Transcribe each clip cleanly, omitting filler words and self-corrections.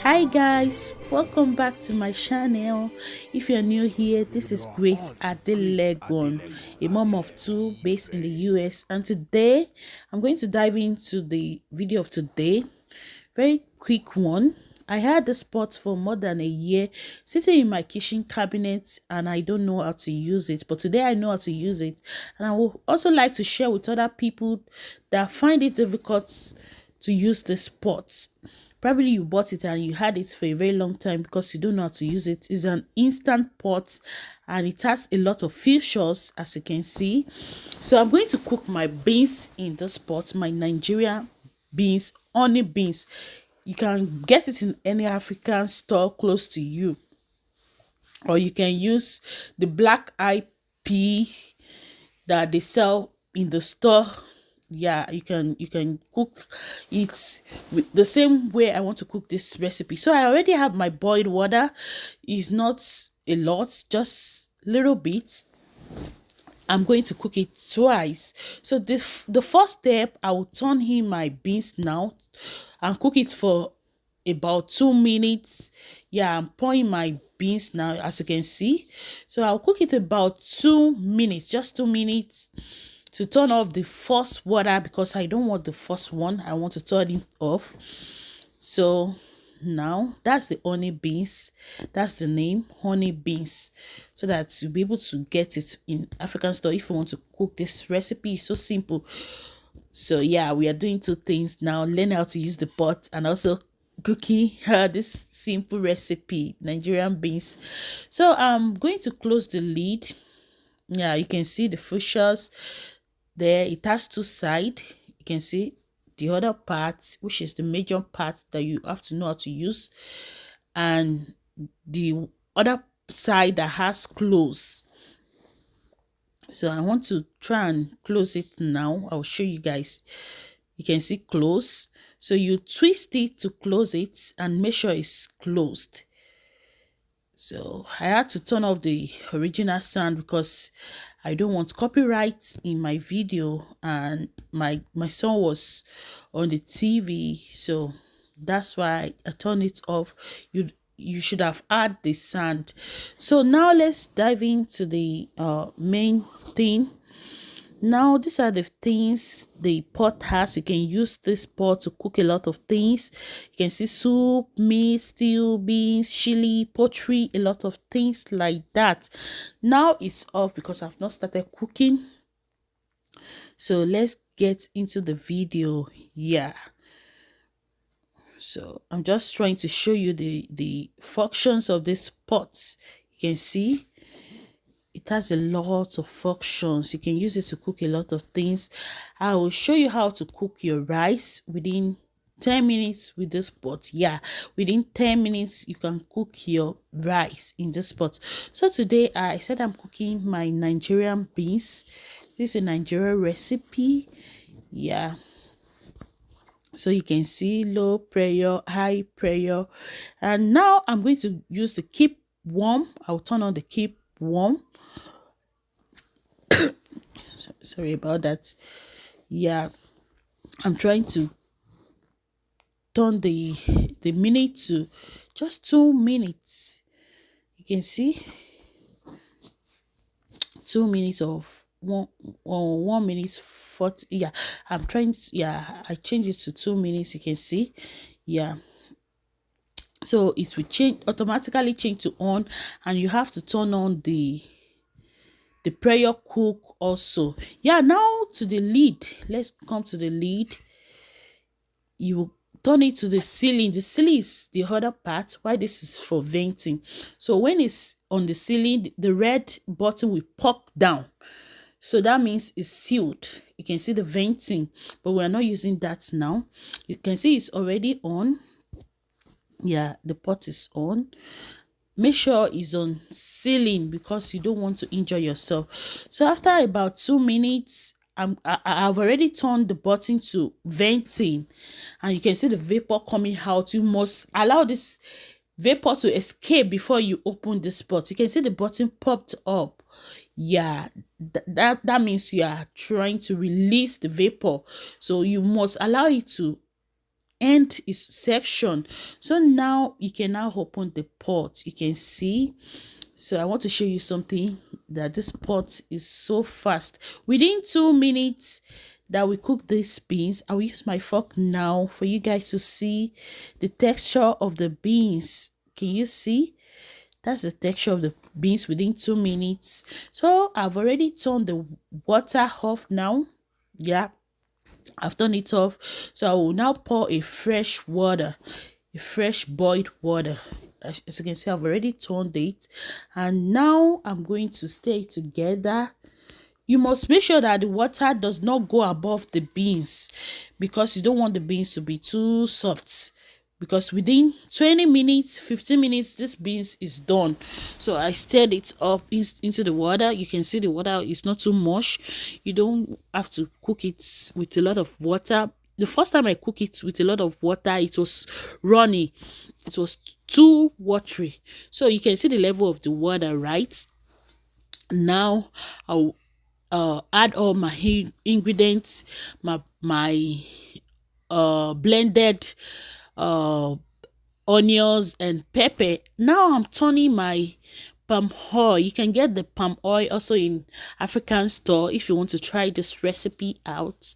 Hi guys, welcome back to my channel. If you're new here, this is Grace Adelegon, a mom of two based in the US, and today I'm going to dive into the video of today. Very quick one. I had the spot for more than a year sitting in my kitchen cabinet and I don't know how to use it, but today I know how to use it, and I would also like to share with other people that find it difficult to use the spot. Probably you bought it and you had it for a very long time because you don't know how to use it. It's an instant pot and it has a lot of features, as you can see. So I'm going to cook my beans in this pot, my Nigerian beans, honey beans. You can get it in any African store close to you, or you can use the black eye pea that they sell in the store. Yeah, you can cook it with the same way I want to cook this recipe. So I already have my boiled water. It's not a lot, just little bit. I'm going to cook it twice. So the first step, I will turn in my beans now and cook it for about 2 minutes. Yeah, I'm pouring my beans now, as you can see. So I'll cook it about 2 minutes, just 2 minutes, to turn off the first water because I don't want the first one. I want to turn it off. So now that's the honey beans. That's the name, honey beans, so that you'll be able to get it in African store if you want to cook this recipe. It's so simple. So yeah, we are doing two things now: learn how to use the pot and also cooking this simple recipe, Nigerian beans. So I'm going to close the lid. Yeah, you can see the features there. It has two sides. You can see the other part, which is the major part that you have to know how to use, and the other side that has close. So I want to try and close it now. I'll show you guys. You can see close. So you twist it to close it and make sure it's closed. So I had to turn off the original sound because I don't want copyright in my video, and my son was on the TV, so that's why I turned it off. You should have had the sound. So now let's dive into the main thing. Now, these are the things the pot has. You can use this pot to cook a lot of things. You can see soup, meat, stew, beans, chili, poultry, a lot of things like that. Now it's off because I've not started cooking. So let's get into the video. Yeah. So I'm just trying to show you the functions of this pot. You can see it has a lot of functions. You can use it to cook a lot of things. I will show you how to cook your rice within 10 minutes with this pot. Yeah, within 10 minutes you can cook your rice in this pot. So today I said I'm cooking my Nigerian beans. This is a Nigerian recipe. Yeah, so you can see low pressure, high pressure, and now I'm going to use the keep warm. I'll turn on the keep warm. Sorry about that. Yeah, I'm trying to turn the minute to just 2 minutes. You can see 2 minutes of 1 minute 40. Yeah, I'm trying to, yeah, I change it to 2 minutes. You can see. Yeah, so it will change automatically, change to on, and you have to turn on the prayer cook also. Yeah, now to the lid. Let's come to the lid. You turn it to the ceiling. The ceiling is the other part, why this is for venting. So when it's on the ceiling, the red button will pop down, so that means it's sealed. You can see the venting, but we're not using that now. You can see it's already on. Yeah, the pot is on. Make sure it's on ceiling because you don't want to injure yourself. So after about 2 minutes, I've already turned the button to venting, and you can see the vapor coming out. You must allow this vapor to escape before you open the pot. You can see the button popped up. Yeah, that means you are trying to release the vapor, so you must allow it to end is section. So now you can now open the pot. You can see. So I want to show you something, that this pot is so fast. Within 2 minutes that we cook these beans, I will use my fork now for you guys to see the texture of the beans. Can you see? That's the texture of the beans within 2 minutes. So I've already turned the water off now. Yeah, I've turned it off. So I will now pour a fresh water, a fresh boiled water. As you can see, I've already turned it, and now I'm going to stir it together. You must make sure that the water does not go above the beans, because you don't want the beans to be too soft, because within 20 minutes 15 minutes this beans is done. So I stirred it up into the water. You can see the water is not too much. You don't have to cook it with a lot of water. The first time I cook it with a lot of water, it was runny, it was too watery. So you can see the level of the water, right? Now I'll add all my ingredients, my blended uh onions and pepper. Now I'm turning my palm oil. You can get the palm oil also in African store if you want to try this recipe out.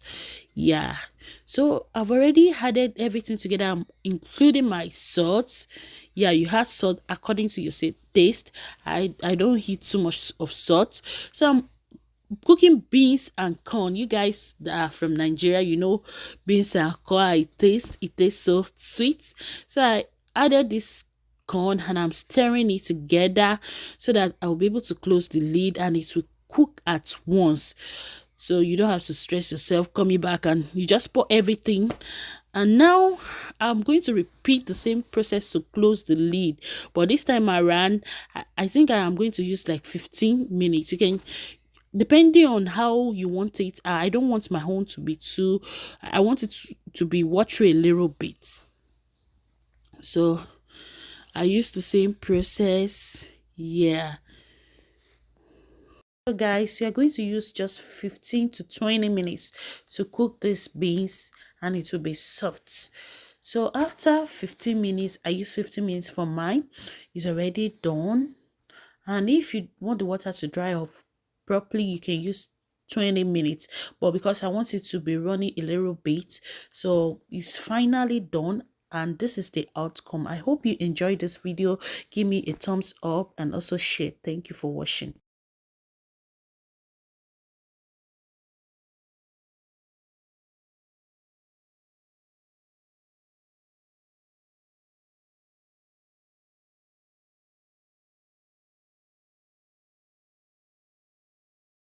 Yeah, so I've already added everything together, including my salt. Yeah, you add salt according to your taste. I don't eat too much of salt, so I'm cooking beans and corn. You guys that are from Nigeria, you know beans and corn, it tastes so sweet. So I added this corn and I'm stirring it together so that I'll be able to close the lid and it will cook at once. So you don't have to stress yourself coming back, and you just pour everything. And now I'm going to repeat the same process to close the lid, but this time around I think I am going to use like 15 minutes. You can, depending on how you want it. I don't want my own to be too, I want it to be watery a little bit. So I use the same process. Yeah, so guys, you're going to use just 15 to 20 minutes to cook these beans, and it will be soft. So after 15 minutes, I use 15 minutes for mine. It's already done. And if you want the water to dry off properly, you can use 20 minutes. But because I want it to be running a little bit, so it's finally done. And this is the outcome. I hope you enjoyed this video. Give me a thumbs up and also share. Thank you for watching.